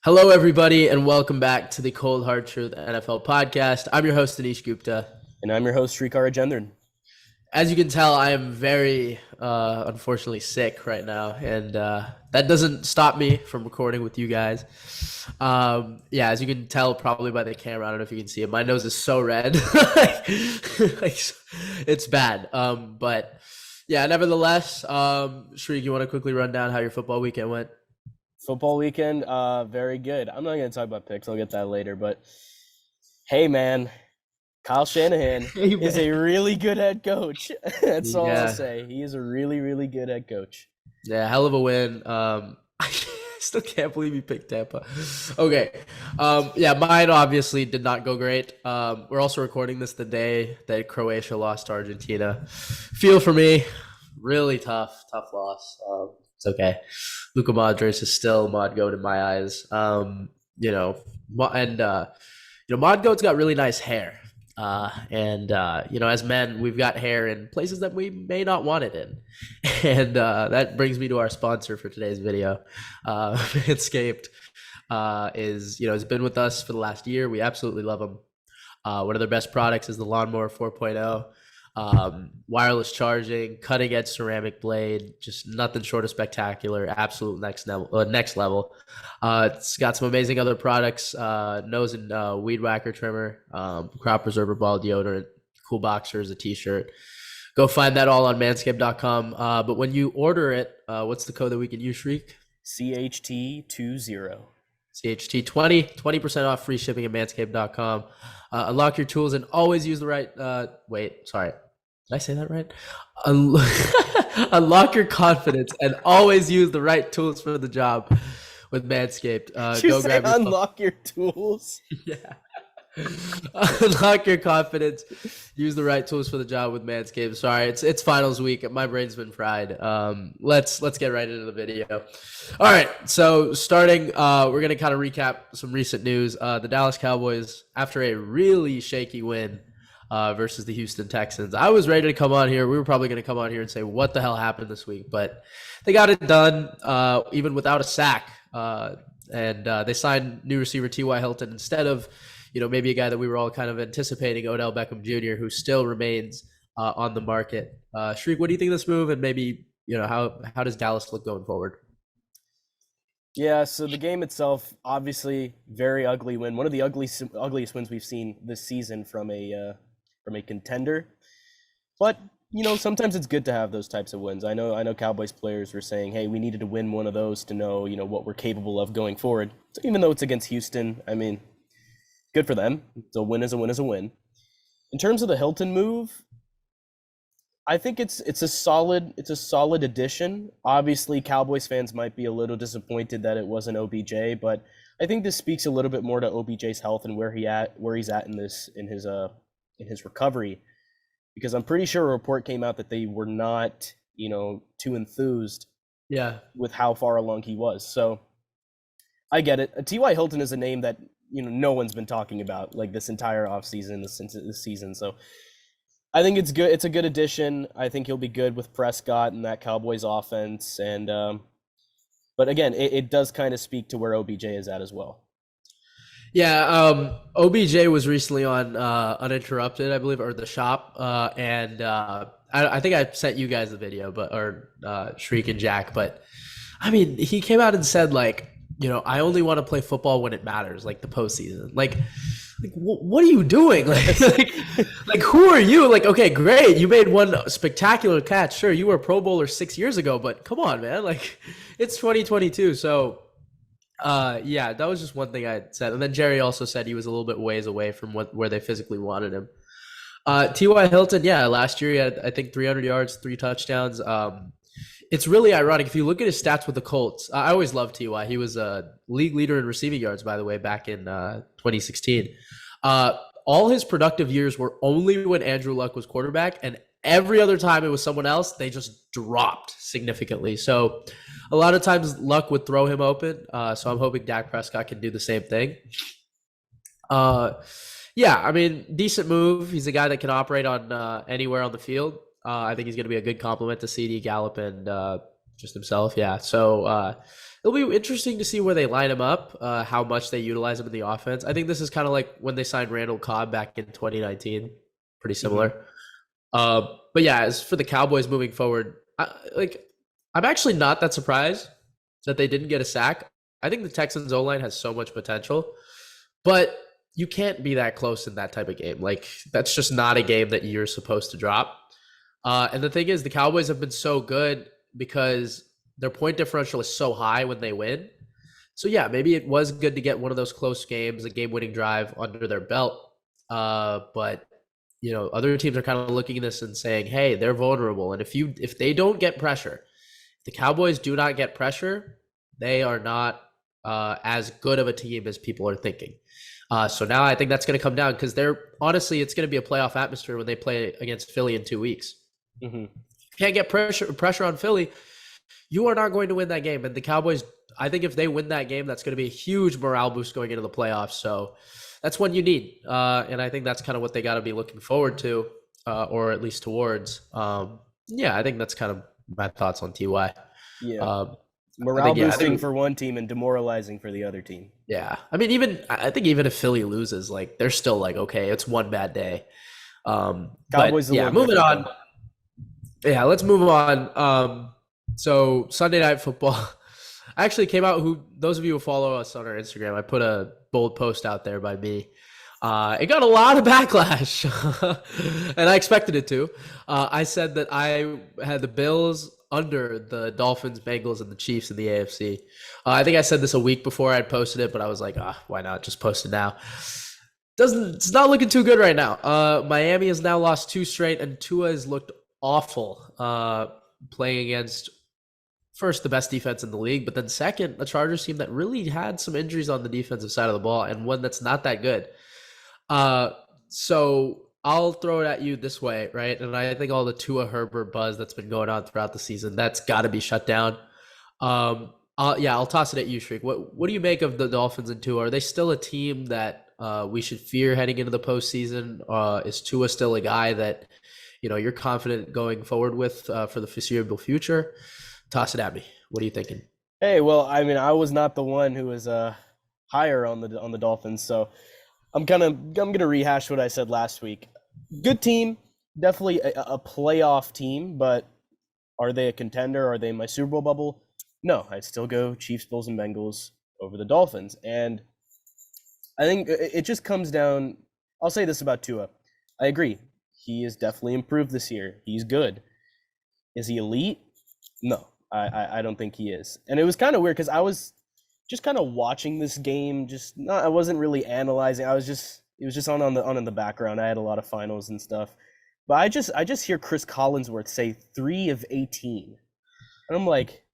Hello, everybody, and welcome back to the Cold Hard Truth NFL podcast. I'm your host, Anish Gupta. And I'm your host, Srikar. As you can tell, I am very, unfortunately, sick right now, and that doesn't stop me from recording with you guys. As you can tell probably by the camera, I don't know if you can see it, my nose is so red. It's bad. But yeah, nevertheless, Shreek, you want to quickly run down how your football weekend went? Football weekend, very good. I'm not going to talk about picks. I'll get that later. But hey, man, Kyle Shanahan is a really good head coach. That's all I'll say. He is a really, really good head coach. Yeah, hell of a win. I still can't believe he picked Tampa. Okay. Mine obviously did not go great. We're also recording this the day that Croatia lost to Argentina. Feel for me, really tough loss. It's okay. Luka Modric is still Mod Goat in my eyes. Mod Goat's got really nice hair. As men, we've got hair in places that we may not want it in. And that brings me to our sponsor for today's video. Manscaped has been with us for the last year. We absolutely love them. One of their best products is the Lawnmower 4.0. Wireless charging, cutting edge ceramic blade, just nothing short of spectacular. Absolute next level. It's got some amazing other products: nose and weed whacker trimmer, crop preserver ball deodorant, cool boxers, a t-shirt. Go find that all on manscaped.com. But when you order it, what's the code that we can use, Shreek? CHT20. CHT20, 20% off, free shipping at manscaped.com. Unlock your tools and always use the right. Did I say that right? Unlock your confidence and always use the right tools for the job with Manscaped. Unlock your tools? Yeah. Unlock your confidence. Use the right tools for the job with Manscaped. Sorry, it's finals week. My brain's been fried. Let's get right into the video. All right, so starting, we're gonna kind of recap some recent news. The Dallas Cowboys, after a really shaky win versus the Houston Texans, I was ready to come on here. We were probably going to come on here and say what the hell happened this week, but they got it done even without a sack. And they signed new receiver T.Y. Hilton instead of maybe a guy that we were all kind of anticipating, Odell Beckham Jr., who still remains on the market. Shreek, what do you think of this move, and maybe how does Dallas look going forward? Yeah, so the game itself, obviously, very ugly win. One of the ugliest wins we've seen this season from a contender. But sometimes it's good to have those types of wins. I know Cowboys players were saying, hey, we needed to win one of those to know what we're capable of going forward. So even though it's against Houston, I mean, good for them. So win is a win is a win. In terms of the Hilton move, I think it's a solid addition. Obviously, Cowboys fans might be a little disappointed that it wasn't OBJ, but I think this speaks a little bit more to OBJ's health and where he's at in his recovery, because I'm pretty sure a report came out that they were not too enthused with how far along he was. So I get it. T.Y. Hilton is a name that no one's been talking about like this entire offseason, this season. So I think it's good. It's a good addition. I think he'll be good with Prescott and that Cowboys offense. And but again, it does kind of speak to where OBJ is at as well. Yeah, OBJ was recently on Uninterrupted, I believe, or The Shop, and I think I sent you guys the video, or Shreek and Jack. But I mean, he came out and said I only want to play football when it matters, like the postseason. Like what are you doing? Like who are you? Like, okay, great, you made one spectacular catch. Sure, you were a Pro Bowler 6 years ago, but come on, man. Like, it's 2022, so. That was just one thing I said. And then Jerry also said he was a little bit ways away from where they physically wanted him. T.Y. Hilton, last year he had, I think, 300 yards, 3 touchdowns. It's really ironic. If you look at his stats with the Colts, I always loved T.Y. He was a league leader in receiving yards, by the way, back in 2016. All his productive years were only when Andrew Luck was quarterback, and every other time it was someone else, they just dropped significantly. So a lot of times Luck would throw him open. So I'm hoping Dak Prescott can do the same thing. I mean, decent move. He's a guy that can operate on anywhere on the field. I think he's going to be a good complement to CD, Gallup, and Just himself, yeah. So it'll be interesting to see where they line him up, how much they utilize him in the offense. I think this is kind of like when they signed Randall Cobb back in 2019, pretty Mhm. similar. But yeah, as for the Cowboys moving forward, I'm actually not that surprised that they didn't get a sack. I think the Texans O line has so much potential, but you can't be that close in that type of game. Like that's just not a game that you're supposed to drop. And the thing is, the Cowboys have been so good because their point differential is so high when they win. So yeah, maybe it was good to get one of those close games, a game-winning drive under their belt. But other teams are kind of looking at this and saying, "Hey, they're vulnerable." And if they don't get pressure, if the Cowboys do not get pressure, they are not as good of a team as people are thinking. So now I think that's going to come down because it's going to be a playoff atmosphere when they play against Philly in 2 weeks. Mhm. Can't get pressure on Philly, you are not going to win that game. And the Cowboys, I think if they win that game, that's going to be a huge morale boost going into the playoffs. So that's what you need. And I think that's kind of what they got to be looking forward to, or at least towards. Yeah, I think that's kind of my thoughts on TY. Yeah. Um, I Morale think, yeah, I boosting think, for one team and demoralizing for the other team. yeah. I mean, I think even if Philly loses, like they're still like, okay, it's one bad day. But Cowboys a yeah, little moving different on. Yeah, let's move on. So Sunday Night Football actually came out. Those of you who follow us on our Instagram, I put a bold post out there by me. It got a lot of backlash, and I expected it to. I said that I had the Bills under the Dolphins, Bengals, and the Chiefs in the AFC. I think I said this a week before I'd posted it, but I was like, why not just post it now? It's not looking too good right now. Miami has now lost 2 straight, and Tua has looked awful playing against first the best defense in the league, but then second a Chargers team that really had some injuries on the defensive side of the ball and one that's not that good. So I'll throw it at you this way, right? And I think all the Tua Herbert buzz that's been going on throughout the season, that's got to be shut down. I'll toss it at you, Shriek. What do you make of the Dolphins and Tua? Are they still a team that we should fear heading into the postseason? Is Tua still a guy that you're confident going forward with for the foreseeable future? Toss it at me. What are you thinking? Hey, well, I mean, I was not the one who was higher on the Dolphins, so I'm gonna rehash what I said last week. Good team, definitely a playoff team, but are they a contender? Are they in my Super Bowl bubble? No, I'd still go Chiefs, Bills, and Bengals over the Dolphins. And I think it just comes down. I'll say this about Tua. I agree. He is definitely improved this year. He's good. Is he elite? No, I don't think he is. And it was kind of weird because I was just kind of watching this game. I wasn't really analyzing. It was just on in the background. I had a lot of finals and stuff. But I just hear Chris Collinsworth say 3 of 18. And I'm like,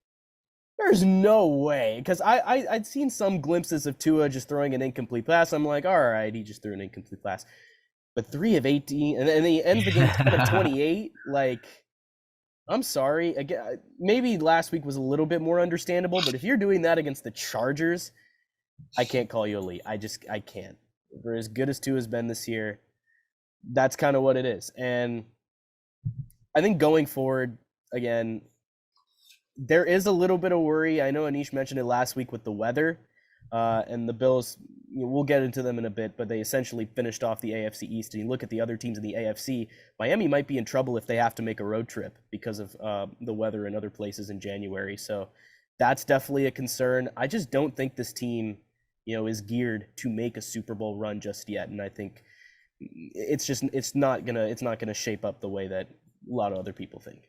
there's no way. Because I'd seen some glimpses of Tua just throwing an incomplete pass. I'm like, all right, he just threw an incomplete pass. But 3 of 18, and then he ends the game 10 of 28. Like, I'm sorry. Again, maybe last week was a little bit more understandable, but if you're doing that against the Chargers, I can't call you elite. I can't. For as good as Tua has been this year, that's kind of what it is. And I think going forward, again, there is a little bit of worry. I know Anish mentioned it last week with the weather, and the Bills. We'll get into them in a bit, but they essentially finished off the AFC East. And you look at the other teams in the AFC, Miami might be in trouble if they have to make a road trip because of the weather in other places in January. So that's definitely a concern. I just don't think this team, is geared to make a Super Bowl run just yet. And I think it's not gonna shape up the way that a lot of other people think.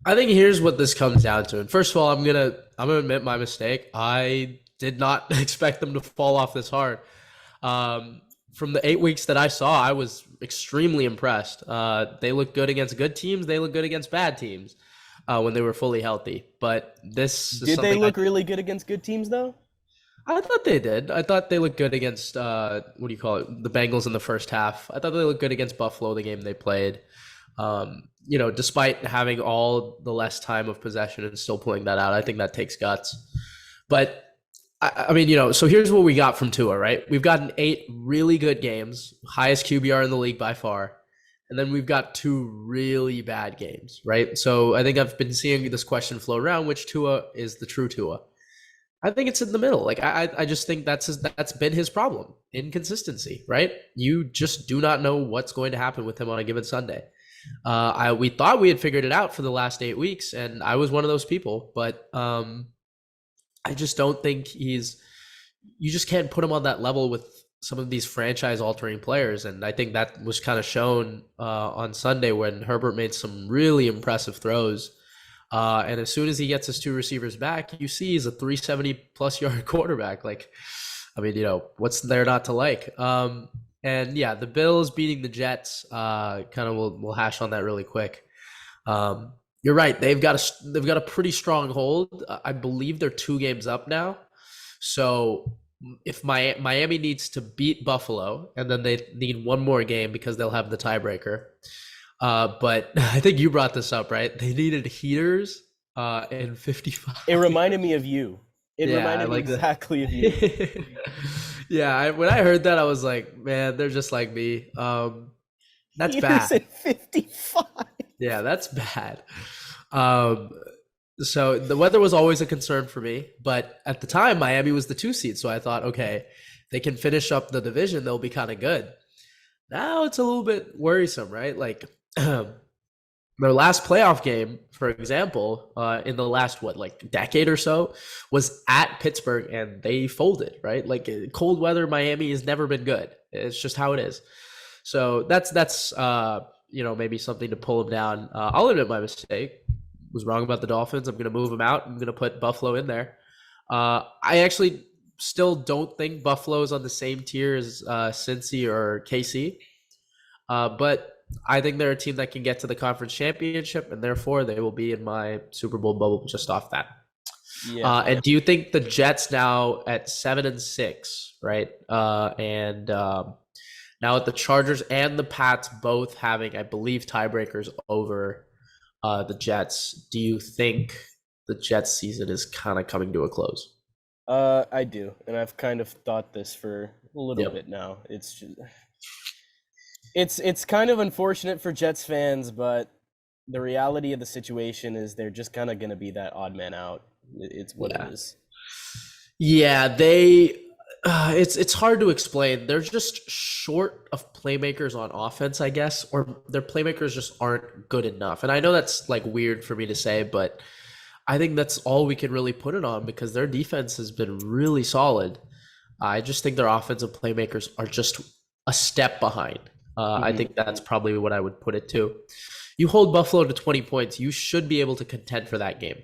I think here's what this comes down to. And first of all, I'm gonna admit my mistake. I did not expect them to fall off this hard. From the 8 weeks that I saw, I was extremely impressed. They look good against good teams. They look good against bad teams when they were fully healthy. But this is Did they look really good against good teams though? I thought they did. I thought they looked good against the Bengals in the first half. I thought they looked good against Buffalo, the game they played. Despite having all the less time of possession and still pulling that out, I think that takes guts. But I mean, so here's what we got from Tua, right? We've gotten 8 really good games, highest QBR in the league by far. and then we've got two really bad games, right? So I think I've been seeing this question flow around: which Tua is the true Tua? I think it's in the middle. Like I just think that's been his problem: inconsistency, right? You just do not know what's going to happen with him on a given Sunday. We thought we had figured it out for the last 8 weeks, and I was one of those people, but I just don't think he's. You just can't put him on that level with some of these franchise-altering players, and I think that was kind of shown on Sunday when Herbert made some really impressive throws. And as soon as he gets his two receivers back, you see he's a 370-plus yard quarterback. Like, I mean, what's there not to like? And yeah, the Bills beating the Jets. Kind of we'll hash on that really quick. You're right. They've got a pretty strong hold. I believe they're 2 games up now. So if Miami needs to beat Buffalo, and then they need one more game because they'll have the tiebreaker. But I think you brought this up, right? They needed heaters in 55. It reminded me of you. It reminded me exactly of you. Yeah, when I heard that, I was like, man, they're just like me. That's heaters bad. In 55. Yeah, that's bad. So the weather was always a concern for me, but at the time Miami was the 2 seed, so I thought, okay, they can finish up the division, they'll be kind of good. Now it's a little bit worrisome, right? Like their last playoff game, for example, in the last decade or so, was at Pittsburgh, and they folded, right? Like cold weather, Miami has never been good. It's just how it is. So that's maybe something to pull them down. I'll admit my mistake. Was wrong about the Dolphins. I'm going to move them out. I'm going to put Buffalo in there. I actually still don't think Buffalo is on the same tier as Cincy or KC. But I think they're a team that can get to the conference championship, and therefore they will be in my Super Bowl bubble just off that. Yeah. And do you think the Jets now at 7-6, right? And now at the Chargers and the Pats both having, I believe, tiebreakers over the Jets, do you think the Jets season is kind of coming to a close? I do, and I've kind of thought this for a little bit now. It's kind of unfortunate for Jets fans, but the reality of the situation is they're just kind of going to be that odd man out. It's what it is. Yeah, it's hard to explain. They're just short of playmakers on offense, I guess, or their playmakers just aren't good enough. And I know that's like weird for me to say, but I think that's all we can really put it on because their defense has been really solid. I just think their offensive playmakers are just a step behind. I think that's probably what I would put it to. You hold Buffalo to 20 points, you should be able to contend for that game.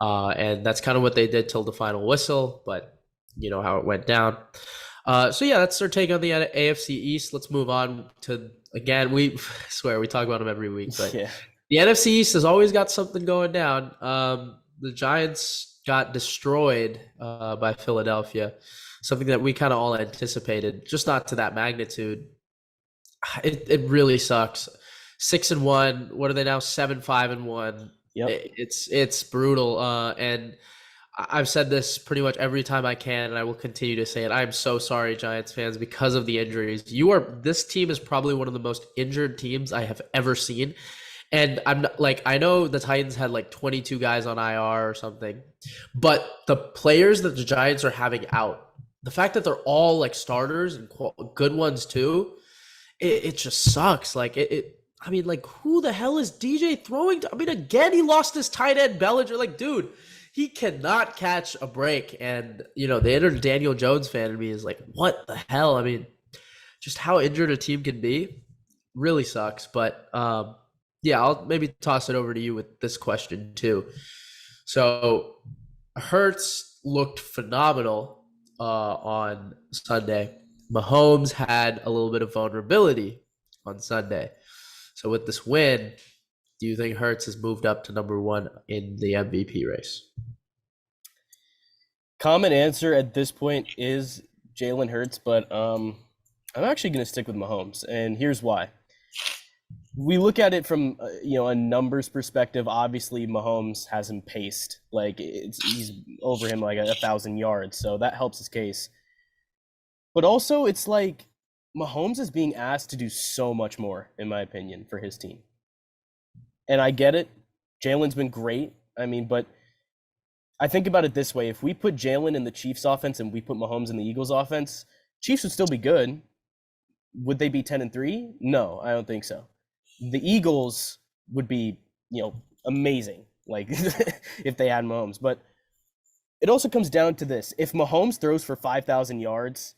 And that's kind of what they did till the final whistle, but you know how it went down. So yeah, that's our take on the AFC East. Let's move on to, again, we swear we talk about them every week, but the NFC East has always got something going down. The Giants got destroyed by Philadelphia, something that we kind of all anticipated, just not to that magnitude. It really sucks. 6-1. What are they now? 7-5-1. Yep. It's brutal. And I've said this pretty much every time I can, and I will continue to say it. I'm so sorry, Giants fans, because of the injuries. This team is probably one of the most injured teams I have ever seen. And I'm not, I know the Titans had 22 guys on IR or something, but the players that the Giants are having out, the fact that they're all starters and good ones too, it just sucks. Who the hell is DJ throwing to? I mean, again, he lost his tight end Bellinger. Dude, he cannot catch a break. And, the inner Daniel Jones fan in me is like, what the hell? I mean, just how injured a team can be really sucks. But, yeah, I'll maybe toss it over to you with this question too. So Hurts looked phenomenal on Sunday. Mahomes had a little bit of vulnerability on Sunday. So with this win, do you think Hurts has moved up to number 1 in the MVP race? Common answer at this point is Jalen Hurts, but I'm actually going to stick with Mahomes, and here's why. We look at it from a numbers perspective. Obviously, Mahomes has him paced. He's over him 1,000 yards, so that helps his case. But also, it's Mahomes is being asked to do so much more, in my opinion, for his team. And I get it. Jalen's been great. I mean, but I think about it this way. If we put Jalen in the Chiefs offense and we put Mahomes in the Eagles offense, Chiefs would still be good. Would they be 10-3? No, I don't think so. The Eagles would be, amazing, like if they had Mahomes. But it also comes down to this. If Mahomes throws for 5,000 yards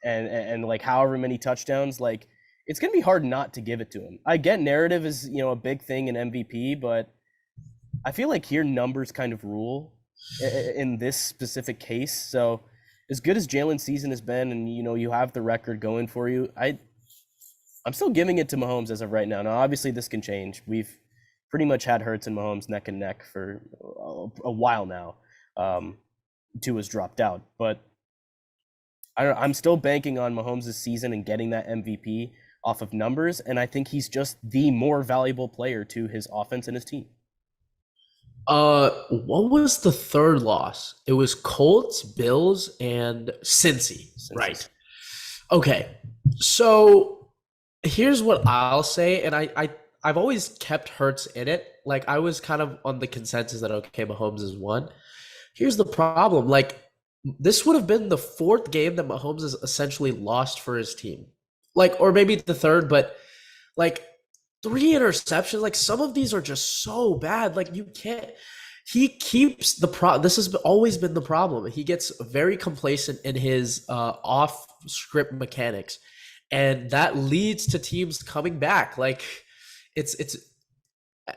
and like however many touchdowns, like it's going to be hard not to give it to him. I get narrative is, a big thing in MVP, but I feel like here numbers kind of rule in this specific case. So as good as Jalen's season has been and, you have the record going for you, I'm still giving it to Mahomes as of right now. Now, obviously this can change. We've pretty much had Hurts and Mahomes neck and neck for a while now. Tua's dropped out, but I'm still banking on Mahomes' season and getting that MVP off of numbers, and I think he's just the more valuable player to his offense and his team. What was the third loss? It was Colts, Bills, and Cincy. Right. Okay. So here's what I'll say, and I've always kept Hurts in it. Like I was kind of on the consensus that okay, Mahomes is one. Here's the problem. Like this would have been the fourth game that Mahomes has essentially lost for his team. Like, or maybe the third, but like 3 interceptions. Like some of these are just so bad. Like you can't. He keeps this has always been the problem. He gets very complacent in his off-script mechanics, and that leads to teams coming back. Like it's.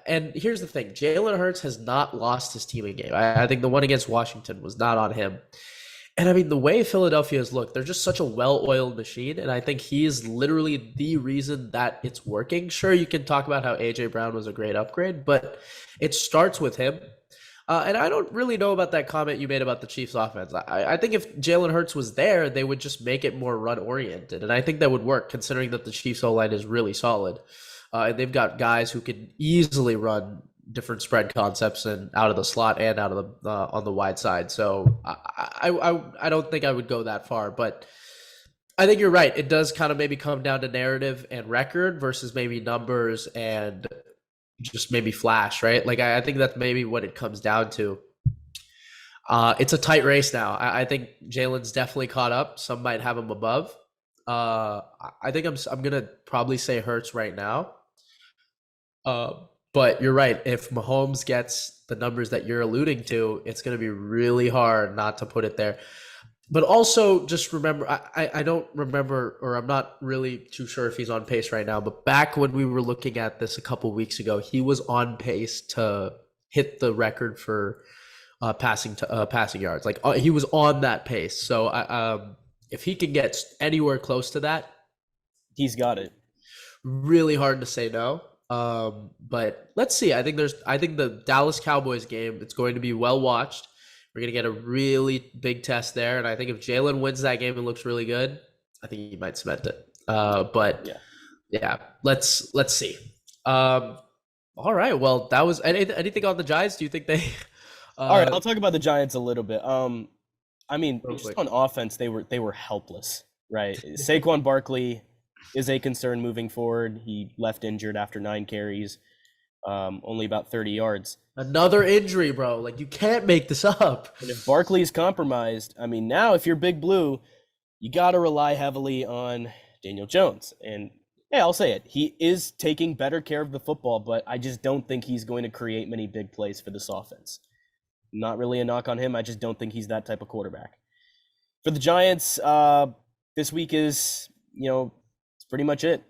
And here's the thing: Jalen Hurts has not lost his team a game. I think the one against Washington was not on him. And I mean, the way Philadelphia has looked, they're just such a well-oiled machine. And I think he is literally the reason that it's working. Sure, you can talk about how A.J. Brown was a great upgrade, but it starts with him. And I don't really know about that comment you made about the Chiefs offense. I think if Jalen Hurts was there, they would just make it more run-oriented. And I think that would work, considering that the Chiefs O-line is really solid. And they've got guys who can easily run different spread concepts and out of the slot and out of the on the wide side. So I don't think I would go that far, but I think you're right. It does kind of maybe come down to narrative and record versus maybe numbers and just maybe flash, right? Like I think that's maybe what it comes down to. It's a tight race now. I think Jalen's definitely caught up. Some might have him above. I think I'm gonna probably say Hurts right now. But you're right. If Mahomes gets the numbers that you're alluding to, it's going to be really hard not to put it there. But also just remember, I don't remember, or I'm not really too sure if he's on pace right now, but back when we were looking at this a couple weeks ago, he was on pace to hit the record for passing yards. Like he was on that pace. So if he can get anywhere close to that, he's got it. Really hard to say no. But let's see. I think the Dallas Cowboys game, it's going to be well watched. We're going to get a really big test there. And I think if Jalen wins that game and looks really good, I think he might cement it. But yeah, let's see. All right. Well, that was anything on the Giants. Do you think they, all right, I'll talk about the Giants a little bit. I mean, just on offense, they were helpless, right? Saquon Barkley is a concern moving forward. He left injured after 9 carries, only about 30 yards. Another injury, bro. Like, you can't make this up. And if Barkley is compromised, I mean, now if you're Big Blue, you got to rely heavily on Daniel Jones. And, hey, I'll say it. He is taking better care of the football, but I just don't think he's going to create many big plays for this offense. Not really a knock on him. I just don't think he's that type of quarterback. For the Giants, this week is, it's pretty much it.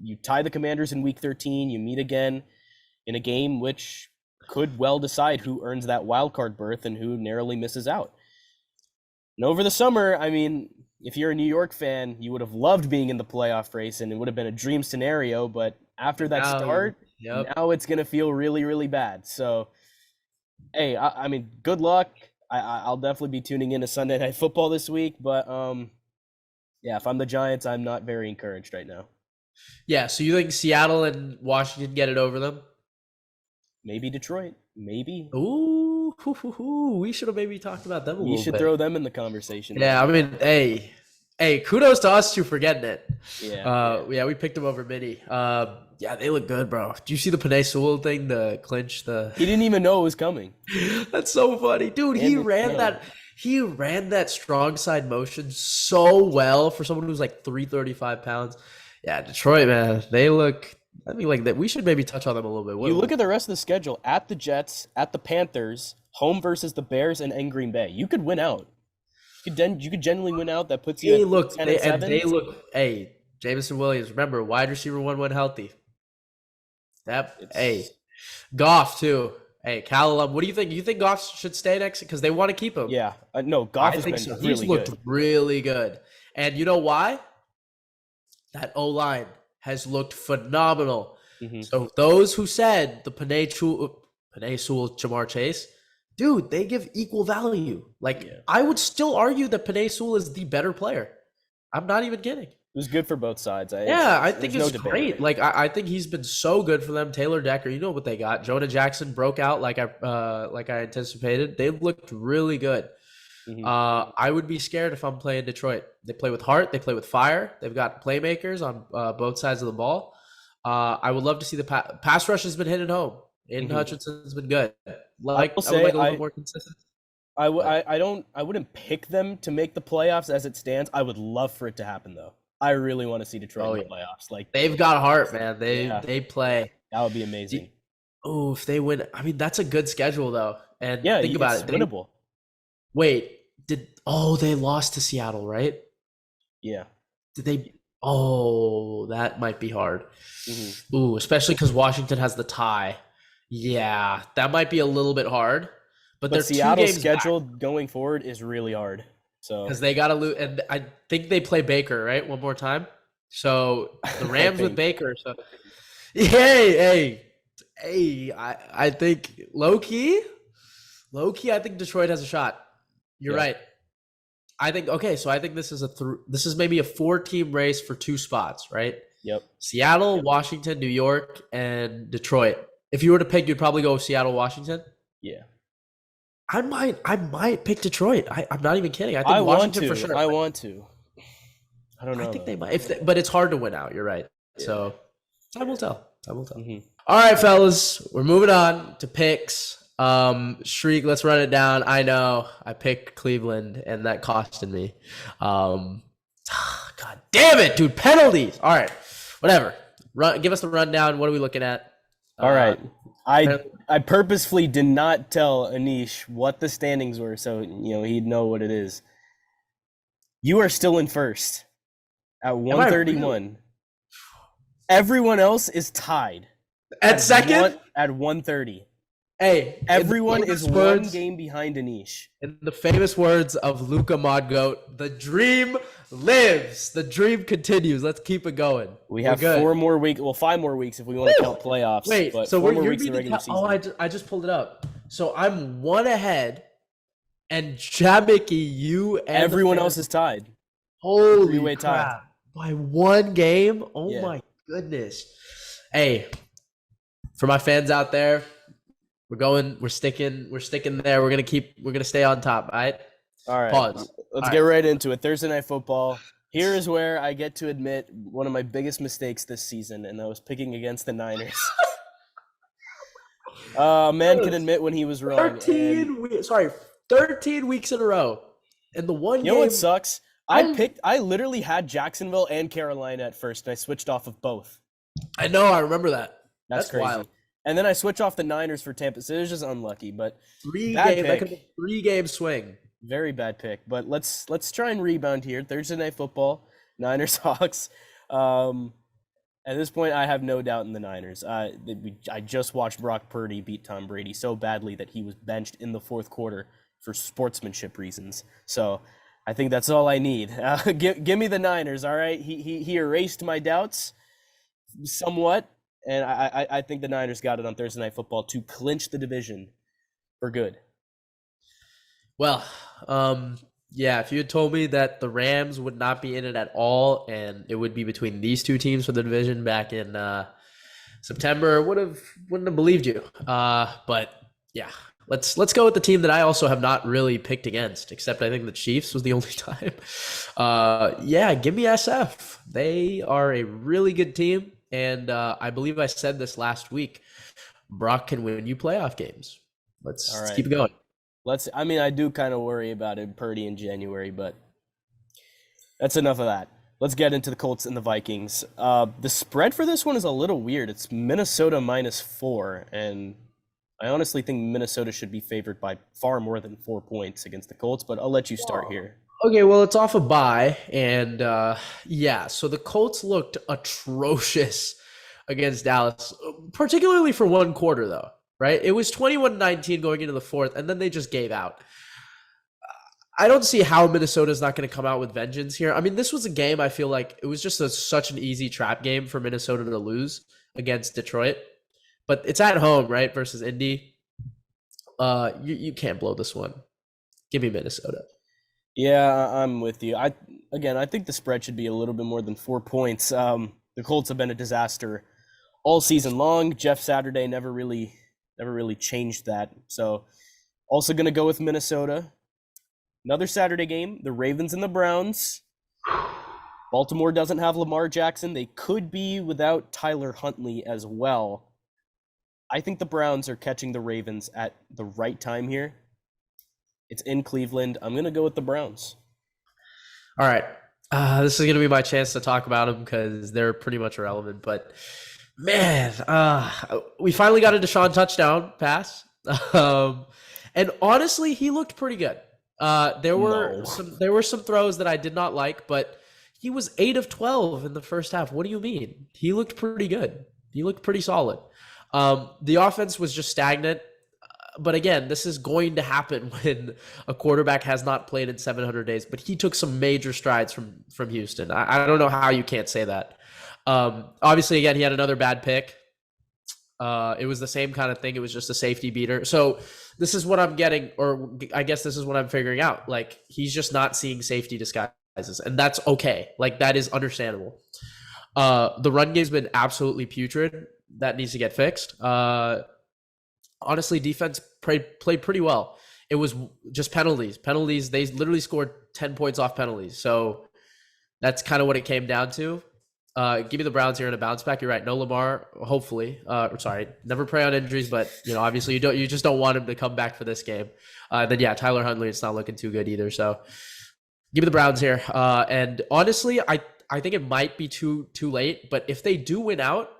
You tie the Commanders in Week 13. You meet again in a game which could well decide who earns that wild card berth and who narrowly misses out. And over the summer, I mean, if you're a New York fan, you would have loved being in the playoff race, and it would have been a dream scenario. But after that start, now it's going to feel really, really bad. So, hey, I mean, good luck. I'll definitely be tuning in to Sunday Night Football this week. But, yeah, if I'm the Giants, I'm not very encouraged right now. Yeah, so you think Seattle and Washington get it over them? Maybe Detroit. Maybe. Ooh, we should have maybe talked about them a little bit. You should throw them in the conversation. Yeah, I mean, hey, Hey, kudos to us too for getting it. Yeah. We picked him over Mini. Yeah, they look good, bro. Do you see the Panay Sewell thing, the clinch, the He didn't even know it was coming. That's so funny. Dude, And the he ran that strong side motion so well for someone who's like 335 pounds. Yeah, Detroit, man. They look I mean like that we should maybe touch on them a little bit. You look at the rest of the schedule, at the Jets, at the Panthers, home versus the Bears, and in Green Bay. You could win out. You could genuinely win out. That puts you at 10 and 7. They look hey, Jameson Williams, remember, wide receiver 1 when healthy. Hey, Goff too. Hey, Callum, what do you think? You think Goff should stay next because they want to keep him? Yeah, no, Goff has been so. really He's looked good. really good, and you know why? That O-line has looked phenomenal. Mm-hmm. So those who said the Panay Sewell, Jamar Chase, dude, they give equal value. I would still argue that Panay Sewell is the better player. I'm not even kidding. It was good for both sides. I think it's great. I think he's been so good for them. Taylor Decker, you know what they got. Jonah Jackson broke out like I anticipated. They looked really good. Mm-hmm. I would be scared if I'm playing Detroit. They play with heart. They play with fire. They've got playmakers on both sides of the ball. I would love to see the pass rush has been hitting home. Aiden Hutchinson's been good. I would like a little more consistent. I wouldn't pick them to make the playoffs as it stands. I would love for it to happen though. I really want to see Detroit in the playoffs. Like they've got heart, man. They play. That would be amazing. If they win, I mean that's a good schedule though. And think about it. Winnable. They lost to Seattle, right? Yeah. Did they? Oh, that might be hard. Mm-hmm. Especially because Washington has the tie. Yeah, that might be a little bit hard. But Seattle's schedule going forward is really hard. So because they got to lose, and I think they play Baker right one more time. So the Rams with Baker. So hey, I think low key, I think Detroit has a shot. You're right. I think so. I think this is maybe a 4-team race for 2 spots, right? Yep. Seattle, Washington, New York, and Detroit. If you were to pick, you'd probably go Seattle, Washington. Yeah. I might pick Detroit. I'm not even kidding. I think Washington for sure. I want to. I don't know. I think they might. But it's hard to win out. You're right. Yeah. So time will tell. Mm-hmm. All right, fellas, we're moving on to picks. Shriek, let's run it down. I know I picked Cleveland, and that costed me. God damn it, dude! Penalties. All right, whatever. Give us the rundown. What are we looking at? All right. I purposefully did not tell Anish what the standings were, so he'd know what it is. You are still in first at 131. Everyone else is tied at second at 130. Hey, everyone is one game behind Anish. In the famous words of Luka Modgoat, the dream lives. The dream continues. Let's keep it going. We have 4 more weeks. Well, 5 more weeks if we want to count playoffs. Wait, but so 4 more weeks in the regular season. I just pulled it up. So I'm 1 ahead, and Jamicky, you and everyone else is tied. Holy crap! Tie. By 1 game. Oh my goodness. Hey, for my fans out there. We're sticking there. We're gonna stay on top. All right. Pause. Let's get right into it. Thursday Night Football. Here is where I get to admit one of my biggest mistakes this season, and that was picking against the Niners. Man can admit when he was wrong. 13 weeks in a row, and the one. You know what sucks? I literally had Jacksonville and Carolina at first, and I switched off of both. I know. I remember that. That's crazy. Wild. And then I switch off the Niners for Tampa. So it was just unlucky, but 3-game swing. Very bad pick. But let's try and rebound here. Thursday Night Football, Niners Hawks. At this point, I have no doubt in the Niners. I just watched Brock Purdy beat Tom Brady so badly that he was benched in the 4th quarter for sportsmanship reasons. So I think that's all I need. Give me the Niners. All right. He erased my doubts somewhat. And I think the Niners got it on Thursday Night Football to clinch the division for good. Well, if you had told me that the Rams would not be in it at all and it would be between these 2 teams for the division back in September, wouldn't have believed you. But yeah, Let's go with the team that I also have not really picked against, except I think the Chiefs was the only time. Yeah, give me SF. They are a really good team, and I believe I said this last week. Brock can win you playoff games. All Let's right. keep it going. I do kind of worry about it, Purdy in January, but that's enough of that. Let's get into the Colts and the Vikings. The spread for this one is a little weird. It's Minnesota -4, and I honestly think Minnesota should be favored by far more than 4 points against the Colts, but I'll let you start here. Okay, well, it's off a bye, and yeah, so the Colts looked atrocious against Dallas, particularly for one quarter, though, right? It was 21-19 going into the fourth, and then they just gave out. I don't see how Minnesota's not going to come out with vengeance here. I mean, this was a game I feel like it was just such an easy trap game for Minnesota to lose against Detroit. But it's at home, right, versus Indy. You can't blow this one. Give me Minnesota. Yeah, I'm with you. I think the spread should be a little bit more than 4 points. The Colts have been a disaster all season long. Jeff Saturday never really changed that. So, also going to go with Minnesota. Another Saturday game, the Ravens and the Browns. Baltimore doesn't have Lamar Jackson. They could be without Tyler Huntley as well. I think the Browns are catching the Ravens at the right time here. It's in Cleveland. I'm going to go with the Browns. All right. This is going to be my chance to talk about them because they're pretty much irrelevant. But, man, we finally got a Deshaun touchdown pass. And honestly, he looked pretty good. There were some throws that I did not like, but he was 8 of 12 in the first half. What do you mean? He looked pretty good. He looked pretty solid. The offense was just stagnant. But again, this is going to happen when a quarterback has not played in 700 days. But he took some major strides from Houston. I don't know how you can't say that. Obviously, again, he had another bad pick. It was the same kind of thing. It was just a safety beater. So this is what I'm getting, or I guess this is what I'm figuring out. Like, he's just not seeing safety disguises, and that's okay. Like, that is understandable. The run game's been absolutely putrid. That needs to get fixed. Honestly, defense played pretty well. It was just penalties. They literally scored 10 points off penalties. So that's kind of what it came down to. Give me the Browns here in a bounce back. You're right. No Lamar, hopefully. Sorry, never pray on injuries, but obviously you just don't want him to come back for this game. Then yeah, Tyler Huntley, it's not looking too good either. So give me the Browns here. And honestly, I think it might be too late, but if they do win out,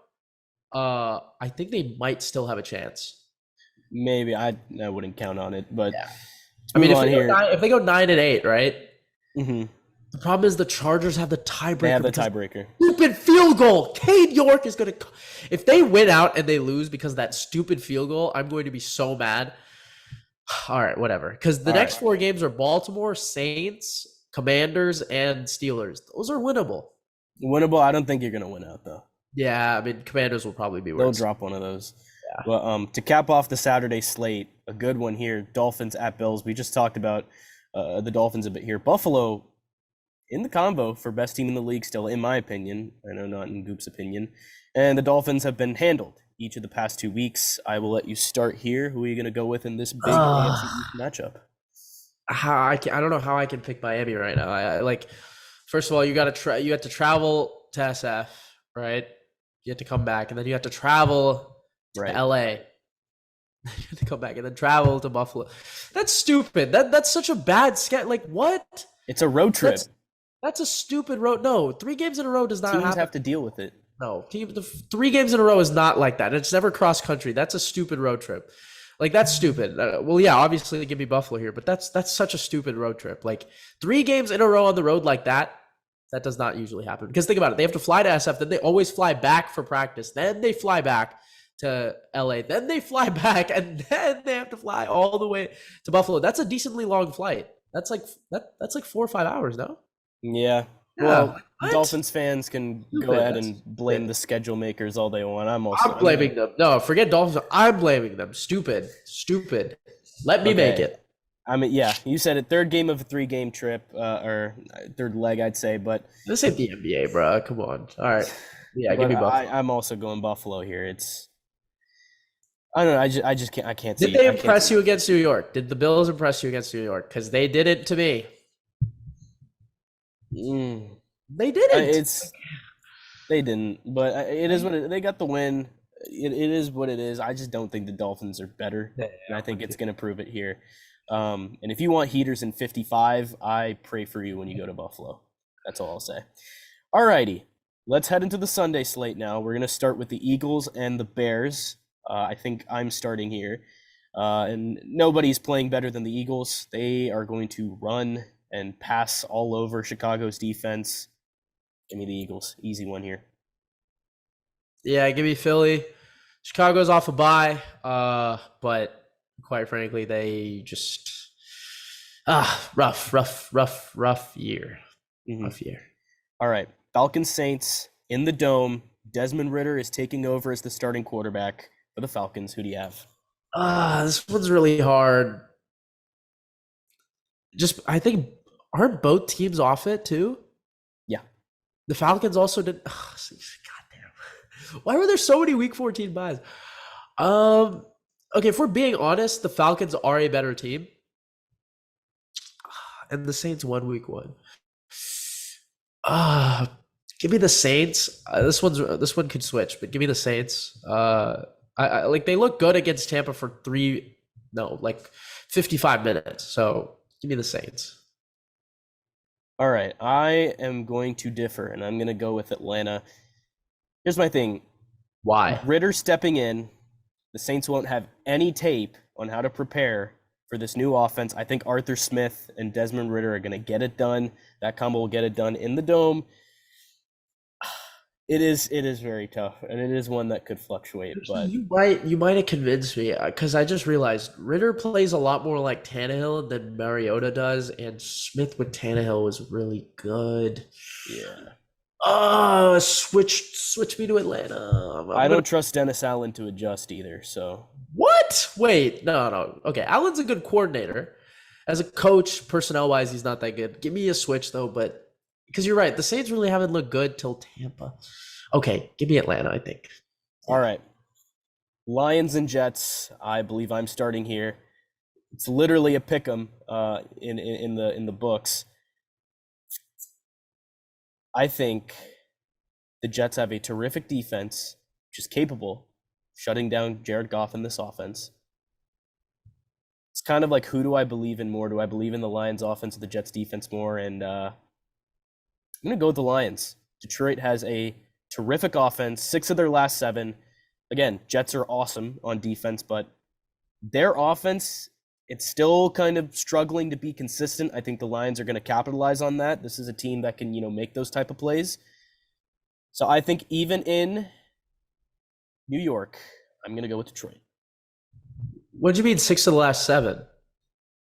I think they might still have a chance. Maybe I wouldn't count on it, but yeah. I mean, if they go 9-8, right? Mm-hmm. The problem is the Chargers have the tiebreaker. They have the tiebreaker. Stupid field goal. Cade York is going to – if they win out and they lose because of that stupid field goal, I'm going to be so mad. All right, whatever. Because the next 4 games are Baltimore, Saints, Commanders, and Steelers. Those are winnable. Winnable? I don't think you're going to win out, though. Yeah, I mean, Commanders will probably be worse. They'll drop one of those. Yeah. Well, to cap off the Saturday slate, a good one here, Dolphins at Bills. We just talked about the Dolphins a bit here. Buffalo in the combo for best team in the league still, in my opinion. I know not in Goop's opinion. And the Dolphins have been handled each of the past 2 weeks. I will let you start here. Who are you going to go with in this big AFC East matchup? I don't know how I can pick Miami right now. I like, first of all, you have to travel to SF, right? You have to come back, and then you have to travel to LA. You have to come back and then travel to Buffalo. That's stupid. That's such a bad sketch. Like, what? It's a road trip. That's a stupid road. No, 3 games in a row does not happen. Teams have to deal with it. No, 3 games in a row is not like that. It's never cross country. That's a stupid road trip. Like, that's stupid. Well, yeah, obviously give me Buffalo here, but that's such a stupid road trip. Like, 3 games in a row on the road like that does not usually happen. Because think about it. They have to fly to SF, then they always fly back for practice. Then they fly back to LA. Then they fly back, and then they have to fly all the way to Buffalo. That's a decently long flight. That's like 4 or 5 hours, no? Yeah. Well, Dolphins fans can go ahead and blame the schedule makers all they want. I'm blaming them. No, forget Dolphins. I'm blaming them. Stupid. Let me make it. I mean, yeah, you said it. 3rd game of a 3-game trip, or 3rd leg, I'd say. But this ain't the NBA, bro. Come on. All right. Yeah, give me Buffalo. I'm also going Buffalo here. I don't know. I can't Did see. they I can't impress see. you against New York? Did the Bills impress you against New York? Because they didn't to me. Mm. They didn't. They didn't, but it is what they got the win. It is what it is. I just don't think the Dolphins are better, Yeah, and I think it's going to prove it here. And if you want heaters in 55, I pray for you when you go to Buffalo. That's all I'll say. Alrighty, let's head into the Sunday slate now. We're going to start with the Eagles and the Bears. I think I'm starting here. And nobody's playing better than the Eagles. They are going to run and pass all over Chicago's defense. Give me the Eagles. Easy one here. Yeah, give me Philly. Chicago's off a bye, but quite frankly, they just rough year. Mm-hmm. Rough year. All right. Falcons Saints in the Dome. Desmond Ridder is taking over as the starting quarterback for the Falcons. Who do you have? This one's really hard. I think, aren't both teams off it too? Yeah. The Falcons also did. Goddamn. Why were there so many Week 14 buys? Okay, if we're being honest, the Falcons are a better team. And the Saints won Week 1. Give me the Saints. This one could switch, but give me the Saints. I like they look good against Tampa for 55 minutes. So give me the Saints. All right. I am going to differ, and I'm going to go with Atlanta. Here's my thing. Why? Ridder stepping in. The Saints won't have any tape on how to prepare for this new offense. I think Arthur Smith and Desmond Ridder are going to get it done. That combo will get it done in the Dome. It is very tough, and it is one that could fluctuate. But you might have convinced me because I just realized Ridder plays a lot more like Tannehill than Mariota does, and Smith with Tannehill was really good. yeah. Switch me to Atlanta. I don't trust Dennis Allen to adjust either. So what? Wait, no. Okay, Allen's a good coordinator. As a coach, personnel-wise, he's not that good. Give me a switch though, but. Because you're right, the Saints really haven't looked good till Tampa. Okay, give me Atlanta, I think. All right. Lions and Jets. I believe I'm starting here. It's literally a pick 'em in the books. I think the Jets have a terrific defense, which is capable of shutting down Jared Goff in this offense. It's kind of like, who do I believe in more? Do I believe in the Lions offense or the Jets defense more? And I'm going to go with the Lions. Detroit has a terrific offense, 6 of their last 7. Again, Jets are awesome on defense, but their offense, it's still kind of struggling to be consistent. I think the Lions are going to capitalize on that. This is a team that can, make those type of plays. So I think even in New York, I'm going to go with Detroit. What do you mean 6 of the last 7?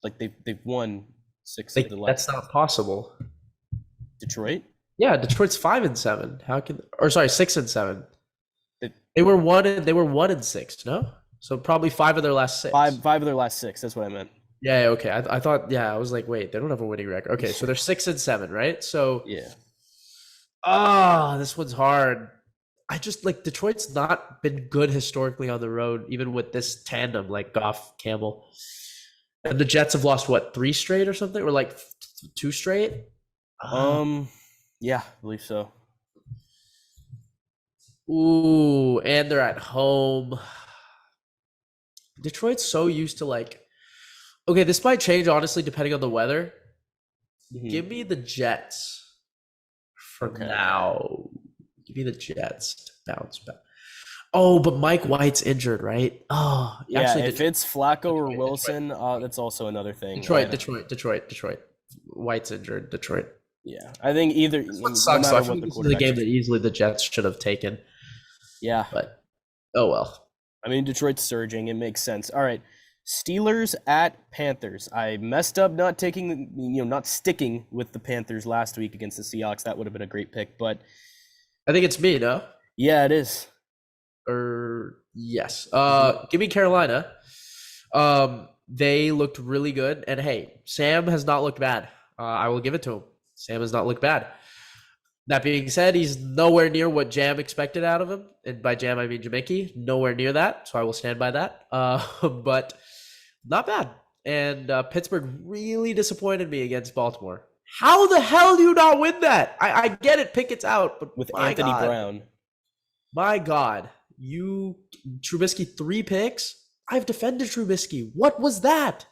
Like they've won 6 of the last. That's not possible. Detroit? Yeah, Detroit's 5-7. 6-7. They were 1-6, no? So probably 5 of their last 6. Five of their last 6. That's what I meant. Yeah, okay. I thought, I was like, wait, they don't have a winning record. Okay, so they're 6-7, right? So yeah. This one's hard. I just Detroit's not been good historically on the road, even with this tandem like Goff, Campbell. And the Jets have lost 3 straight or something, or 2 straight. Yeah, I believe so. Ooh, and they're at home. Detroit's so used to okay, this might change honestly depending on the weather. Mm-hmm. Give me the Jets for now. Give me the Jets to bounce back. Oh, but Mike White's injured, right? Oh, yeah. Actually, if it's Flacco or Wilson, that's also another thing. Detroit. White's injured. Detroit. Yeah, I think either. Sucks. No, I think this is the game that easily the Jets should have taken. Yeah, but oh well. I mean, Detroit's surging. It makes sense. All right, Steelers at Panthers. I messed up not sticking with the Panthers last week against the Seahawks. That would have been a great pick, but I think it's me, no? Yeah, it is. Yes. Give me Carolina. They looked really good, and hey, Sam has not looked bad. I will give it to him. Sam has not looked bad. That being said, he's nowhere near what Jam expected out of him. And by Jam, I mean Jamaica. Nowhere near that. So I will stand by that. But not bad. And Pittsburgh really disappointed me against Baltimore. How the hell do you not win that? I get it. Pickett's out. But with my Anthony God, Brown. My God. Trubisky 3 picks? I've defended Trubisky. What was that?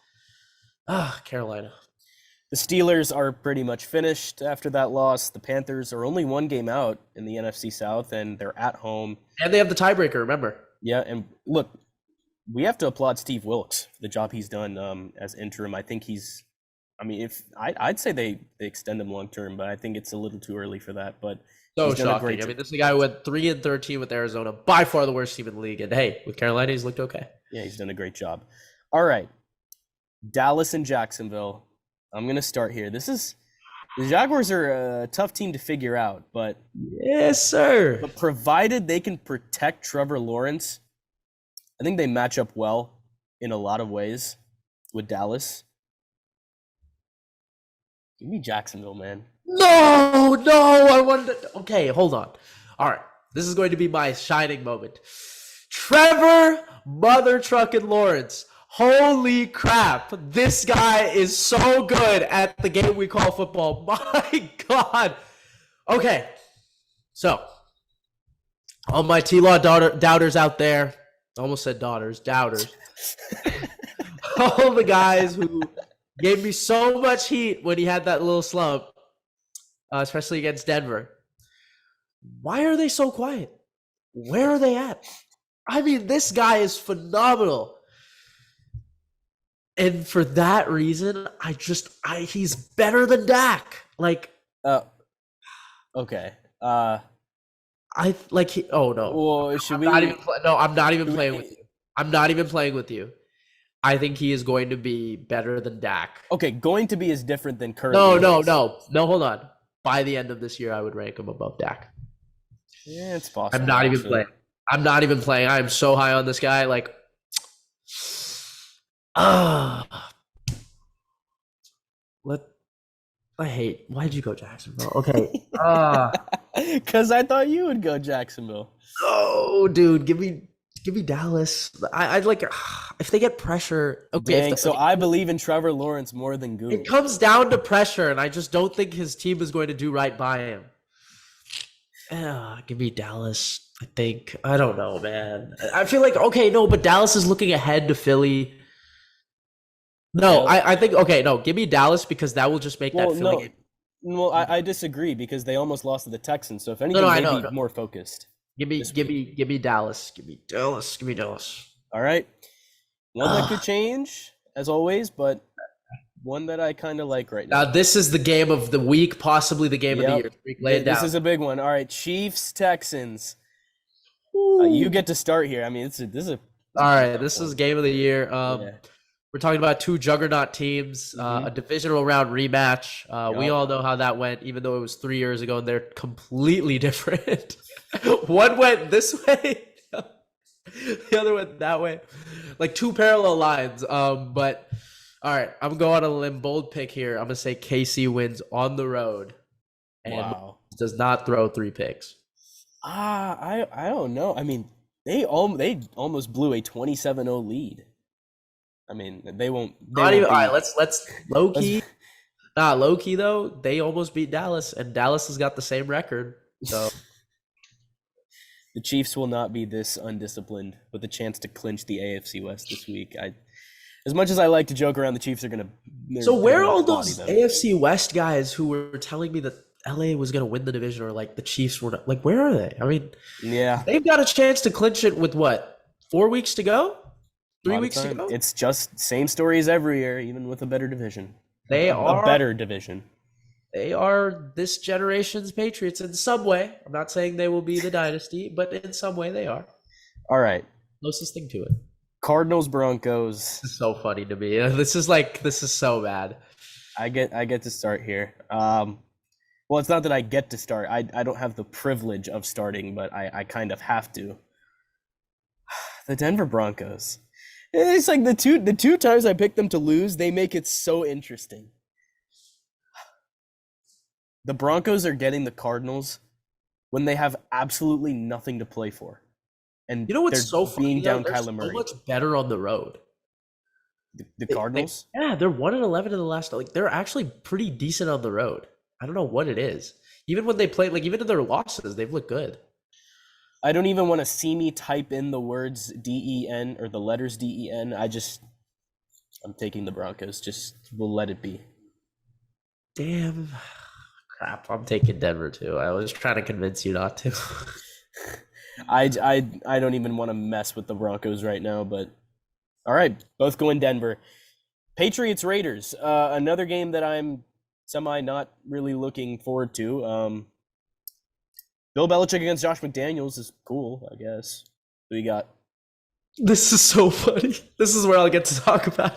Carolina. The Steelers are pretty much finished after that loss. The Panthers are only 1 game out in the NFC South, and they're at home. And they have the tiebreaker, remember? Yeah, and look, we have to applaud Steve Wilkes for the job he's done as interim. I think I'd say they extend him long term, but I think it's a little too early for that. But so shocking. I mean, this is the guy who went 3-13 with Arizona, by far the worst team in the league. And hey, with Carolina, he's looked okay. Yeah, he's done a great job. All right, Dallas and Jacksonville. I'm gonna start here. The Jaguars are a tough team to figure out, but yes, sir. But provided they can protect Trevor Lawrence, I think they match up well in a lot of ways with Dallas. Give me Jacksonville, man. No, I wanted to... Okay, hold on. All right, this is going to be my shining moment. Trevor Mother Truckin' Lawrence. Holy crap. This guy is so good at the game we call football. My God. Okay, so all my T-Law doubters out there, I almost said doubters. All the guys who gave me so much heat when he had that little slump, especially against Denver. Why are they so quiet? Where are they at? I mean, this guy is phenomenal. And for that reason, he's better than Dak. Like, okay. Oh no. Well, should we? I'm not even playing with you. I'm not even playing with you. I think he is going to be better than Dak. Okay, going to be is different than currently. No. Hold on. By the end of this year, I would rank him above Dak. Yeah, it's possible. I'm not even playing. I am so high on this guy. Like, why'd you go Jacksonville? Okay. Because I thought you would go Jacksonville. Oh, dude, give me Dallas. I'd like if they get pressure. Okay, Dang, so I believe in Trevor Lawrence more than Goose. It comes down to pressure, and I just don't think his team is going to do right by him. Give me Dallas. I think. I don't know, man. I feel like but Dallas is looking ahead to Philly. No, I think give me Dallas because that will just make that Philly game. Well, I disagree because they almost lost to the Texans. So if anything, be more focused. Give me Dallas. Give me Dallas. All right. One that could change, as always, but one that I kind of like right now. Now, this is the game of the week, possibly the game of the year. Lay it down. This is a big one. All right, Chiefs, Texans. You get to start here. I mean, this is game of the year. We're talking about 2 juggernaut teams, a divisional round rematch. We all know how that went, even though it was 3 years ago, and they're completely different. One went this way, the other went that way. Like 2 parallel lines. But all right, I'm going on a limb, bold pick here. I'm gonna say KC wins on the road, and does not throw 3 picks. I don't know. I mean, they almost blew a 27-0 lead. I mean, they won't. All right, let's low key. Low key though, they almost beat Dallas, and Dallas has got the same record. So the Chiefs will not be this undisciplined with a chance to clinch the AFC West this week. As much as I like to joke around, the Chiefs are gonna. So where are all those AFC West guys who were telling me that LA was gonna win the division, or like the Chiefs were not, like, where are they? I mean, they've got a chance to clinch it with what, 4 weeks to go? 3 weeks to go? It's just same story as every year, even with a better division. They are a better division. They are this generation's Patriots in some way. I'm not saying they will be the dynasty, but in some way they are. All right. Closest thing to it. Cardinals, Broncos. This is so funny to me. This is so bad. I get to start here. Well, it's not that I get to start. I don't have the privilege of starting, but I kind of have to. The Denver Broncos. It's like the two times I picked them to lose, they make it so interesting. The Broncos are getting the Cardinals when they have absolutely nothing to play for. And You know what's they're so funny? being down They're Kyler so Murray. much better on the road. The Cardinals? Yeah, they're 1-11 in the last. Like they're actually pretty decent on the road. I don't know what it is. Even when they play, like even in their losses, they've looked good. I don't even want to see me type in the words DEN or the letters DEN. I'm taking the Broncos. Just we'll let it be. Damn, crap! I'm taking Denver too. I was trying to convince you not to. I don't even want to mess with the Broncos right now, but all right, both going Denver. Patriots Raiders, another game that I'm semi not really looking forward to. Bill Belichick against Josh McDaniels is cool, I guess. Who you got? This is so funny. This is where I'll get to talk about.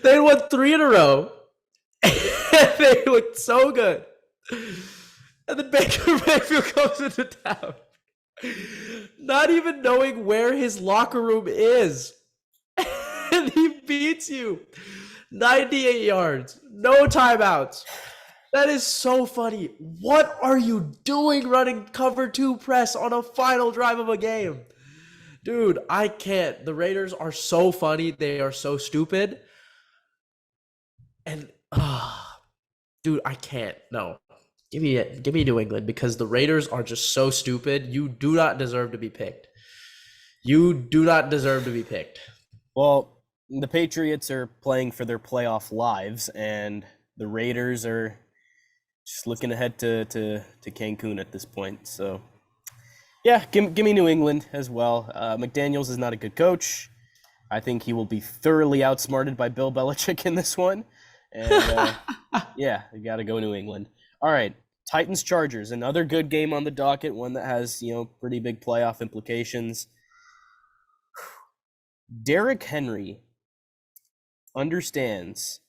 They won 3 in a row. They looked so good. And then Baker Mayfield comes into town, not even knowing where his locker room is. And he beats you 98 yards, no timeouts. That is so funny. What are you doing running cover 2 press on a final drive of a game? Dude, I can't. The Raiders are so funny. They are so stupid. And, dude, I can't. No. Give me New England because the Raiders are just so stupid. You do not deserve to be picked. You do not deserve to be picked. Well, the Patriots are playing for their playoff lives, and the Raiders are just looking ahead to Cancun at this point. So, yeah, give me New England as well. McDaniels is not a good coach. I think he will be thoroughly outsmarted by Bill Belichick in this one. And, yeah, you got to go New England. All right, Titans-Chargers, another good game on the docket, one that has, pretty big playoff implications. Derrick Henry understands,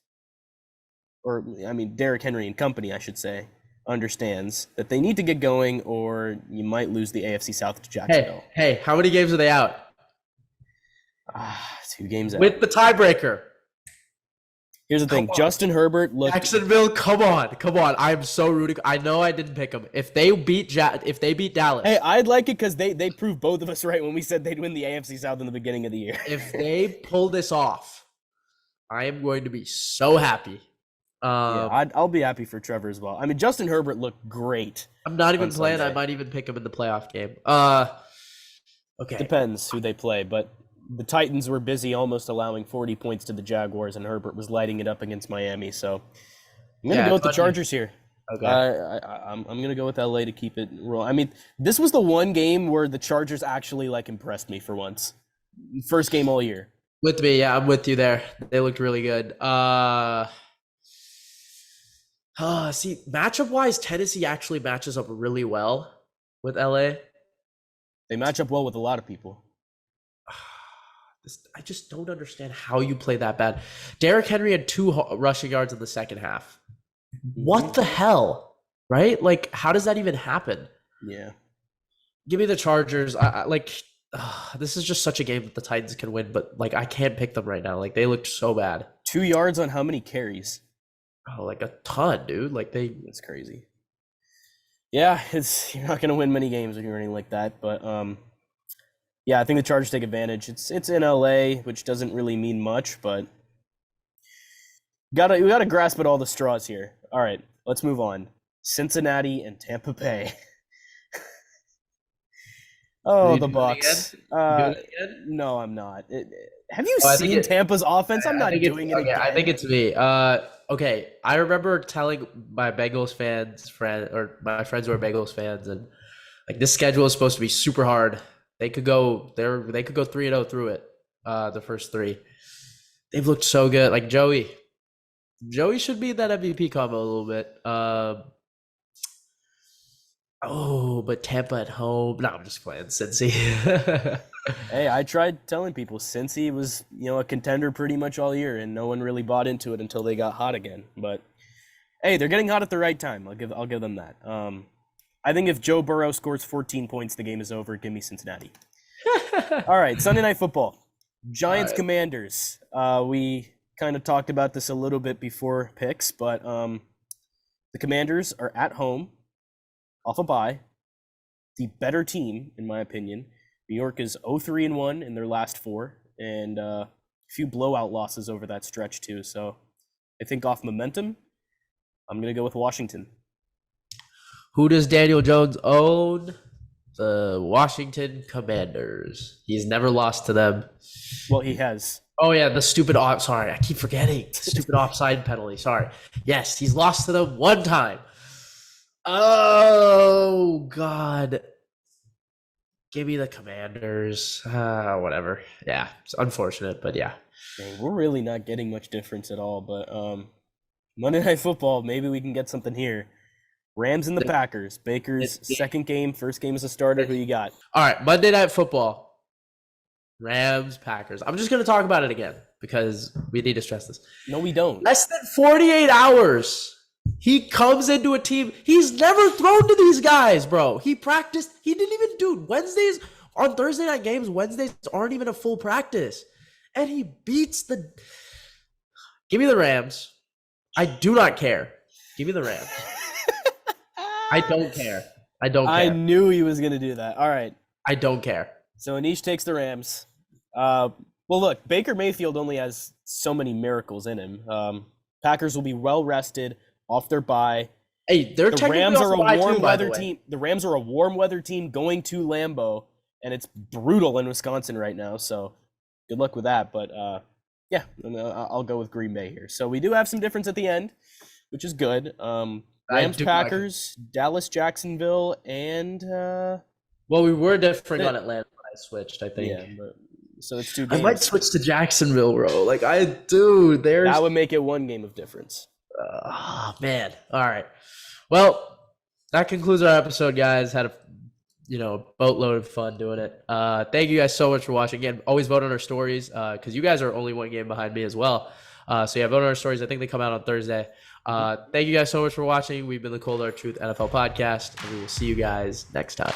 Derrick Henry and company, I should say, understands that they need to get going or you might lose the AFC South to Jacksonville. Hey, how many games are they out? 2 games out. With the tiebreaker. Here's the thing. Justin Herbert looked... Jacksonville, come on. I'm so rooting. I know I didn't pick them. If they beat Dallas. Hey, I'd like it because they proved both of us right when we said they'd win the AFC South in the beginning of the year. If they pull this off, I am going to be so happy. I'll be happy for Trevor as well. I mean, Justin Herbert looked great. I'm not even playing. I might even pick him in the playoff game. Okay. Depends who they play, but the Titans were busy almost allowing 40 points to the Jaguars, and Herbert was lighting it up against Miami. So I'm going to go with the Chargers here. Okay. I'm going to go with LA to keep it rolling. I mean, this was the one game where the Chargers actually impressed me for once. First game all year. With me, yeah, I'm with you there. They looked really good. See, matchup-wise, Tennessee actually matches up really well with LA. They match up well with a lot of people. I just don't understand how you play that bad. Derrick Henry had 2 rushing yards in the second half. What the hell? Right? How does that even happen? Yeah. Give me the Chargers. This is just such a game that the Titans can win, but I can't pick them right now. They looked so bad. 2 yards on how many carries? Oh, a ton, dude. That's crazy. Yeah, you're not gonna win many games if you're running like that, but yeah, I think the Chargers take advantage. It's in LA, which doesn't really mean much, but we gotta grasp at all the straws here. All right, let's move on. Cincinnati and Tampa Bay. Oh, the Bucs. No, I'm not. Have you seen Tampa's offense? I'm not doing it again. I think it's me. Okay, I remember telling my Bengals my friends who are Bengals fans, and this schedule is supposed to be super hard. They could go 3-0 through it. The first 3, they've looked so good. Joey should be in that MVP combo a little bit. But Tampa at home. No, I'm just playing Cincy. Hey, I tried telling people Cincy was, a contender pretty much all year, and no one really bought into it until they got hot again. But hey, they're getting hot at the right time. I'll give them that. I think if Joe Burrow scores 14 points, the game is over. Give me Cincinnati. All right, Sunday Night Football. Giants right. Commanders. We kind of talked about this a little bit before picks, but the Commanders are at home, off a bye. The better team, in my opinion. New York is 0-3-1 in their last 4, and a few blowout losses over that stretch too. So I think off momentum, I'm gonna go with Washington. Who does Daniel Jones own? The Washington Commanders. He's never lost to them. Well, he has. Oh yeah, the stupid sorry, I keep forgetting. The stupid offside penalty. Sorry. Yes, he's lost to them one time. Oh God. Give me the Commanders. Whatever. Yeah, it's unfortunate, but yeah. Dang, we're really not getting much difference at all. But Monday Night Football, maybe we can get something here. Rams and the Packers. Baker's second game, first game as a starter. Who you got? All right, Monday Night Football. Rams, Packers. I'm just going to talk about it again because we need to stress this. No, we don't. Less than 48 hours. He comes into a team. He's never thrown to these guys, bro. He practiced. He didn't even do Wednesdays on Thursday night games. Wednesdays aren't even a full practice. And he beats the. Give me the Rams. I do not care. Give me the Rams. I don't care. I don't care. I knew he was going to do that. All right. I don't care. So Anish takes the Rams. Well, look, Baker Mayfield only has so many miracles in him. Packers will be well rested, off their bye. Hey, the Rams are a warm weather team. The Rams are a warm weather team going to Lambeau, and it's brutal in Wisconsin right now. So good luck with that. But yeah, I'll go with Green Bay here. So we do have some difference at the end, which is good. Rams, Packers, Dallas, Jacksonville, and well, we were different on Atlanta when I switched, I think. Yeah, but, so it's 2 games. I might switch to Jacksonville, bro. Like that would make it 1 game of difference. Oh man. All right. Well, that concludes our episode, guys. Had a boatload of fun doing it. Thank you guys so much for watching. Again, always vote on our stories because you guys are only 1 game behind me as well. So yeah, vote on our stories. I think they come out on Thursday. Thank you guys so much for watching. We've been the Cold Hard Truth NFL podcast, and we will see you guys next time.